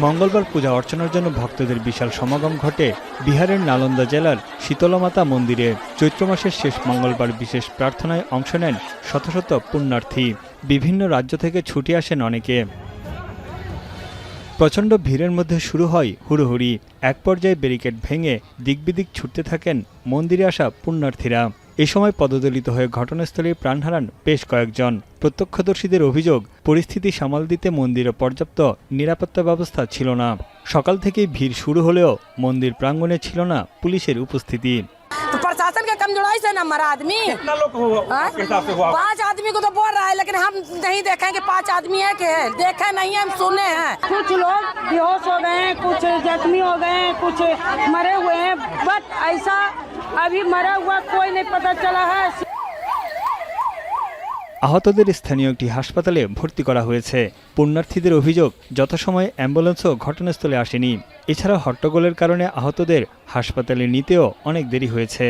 মঙ্গলবার পূজা অর্চনার জন্য ভক্তদের বিশাল সমাগম ঘটে বিহারের নালন্দা জেলার শীতলামাতা মন্দিরে। চৈত্র মাসের শেষ মঙ্গলবার বিশেষ প্রার্থনায় অংশ নেন শত শত পুণ্যার্থী। বিভিন্ন রাজ্য থেকে ছুটে আসেন অনেকে। প্রচণ্ড ভিড়ের মধ্যে শুরু হয় হুড়োহুড়ি। এক পর্যায়ে ব্যারিকেড ভেঙে দিকবিদিক ছুটতে থাকেন মন্দিরে আসা পুণ্যার্থীরা। এ সময় পদদলিত হয়ে ঘটনাস্থলে প্রাণ হারান বেশ কয়েকজন। প্রত্যক্ষদর্শীদের অভিযোগ, পরিস্থিতি সামাল দিতে মন্দিরে পর্যাপ্ত নিরাপত্তা ব্যবস্থা ছিল না। সকাল থেকেই ভিড় শুরু হলেও মন্দির প্রাঙ্গণে ছিল না পুলিশের উপস্থিতি। तो प्रशासन का कमजोरी से ना मरा आदमी। कितना लोग आपके हिसाब से हुआ? 5 आदमी को तो बोल रहा है, लेकिन हम नहीं देखें कि 5 आदमी है कि है। देखे नहीं है, हम सुने हैं। कुछ लोग बेहोश हो गए हैं, कुछ जख्मी हो गए हैं, कुछ मरे हुए हैं, बट ऐसा अभी मरा हुआ कोई नहीं पता चला है। আহতদের স্থানীয় একটি হাসপাতালে ভর্তি করা হয়েছে। পুণ্যার্থীদের অভিযোগ, যথাসময়ে অ্যাম্বুলেন্সও ঘটনাস্থলে আসেনি। এছাড়া হট্টগোলের কারণে আহতদের হাসপাতালে নিতেও অনেক দেরি হয়েছে।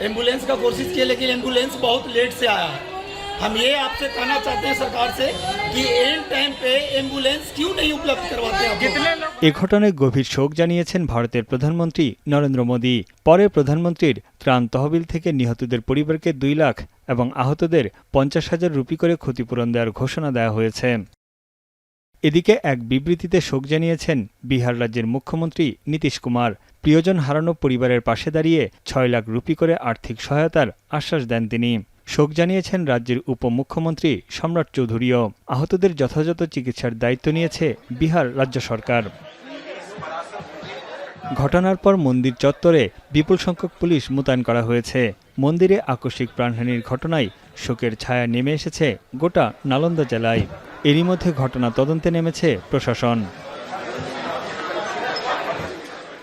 एम्बुलेंस का कोशिश किया, लेकिन एम्बुलेंस बहुत लेट से आया। हम ये आपसे कहना चाहते हैं सरकार से कि एन टाइम पे एम्बुलेंस क्यों नहीं उपलब्ध करवाते हैं। এ ঘটনায় গভীর শোক জানিয়েছেন ভারতের প্রধানমন্ত্রী নরেন্দ্র মোদী। পরে প্রধানমন্ত্রীর ত্রাণ তহবিল থেকে নিহতদের পরিবারকে 2 লাখ এবং আহতদের 50,000 রুপি করে ক্ষতিপূরণ দেওয়ার ঘোষণা দেওয়া হয়েছে। এদিকে এক বিবৃতিতে শোক জানিয়েছেন বিহার রাজ্যের মুখ্যমন্ত্রী নীতিশ কুমার। প্রিয়জন হারানো পরিবারের পাশে দাঁড়িয়ে 6 লাখ রুপি করে আর্থিক সহায়তার আশ্বাস দেন তিনি। শোক জানিয়েছেন রাজ্যের উপমুখ্যমন্ত্রী সম্রাট চৌধুরীও। আহতদের যথাযথ চিকিৎসার দায়িত্ব নিয়েছে বিহার রাজ্য সরকার। ঘটনার পর মন্দির চত্বরে বিপুল সংখ্যক পুলিশ মোতায়েন করা হয়েছে। মন্দিরে আকস্মিক প্রাণহানির ঘটনায় শোকের ছায়া নেমে এসেছে গোটা নালন্দা জেলায়। এরই মধ্যে ঘটনা তদন্তে নেমেছে প্রশাসন।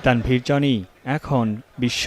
তানভীর জনি, এখন বিশ্ব।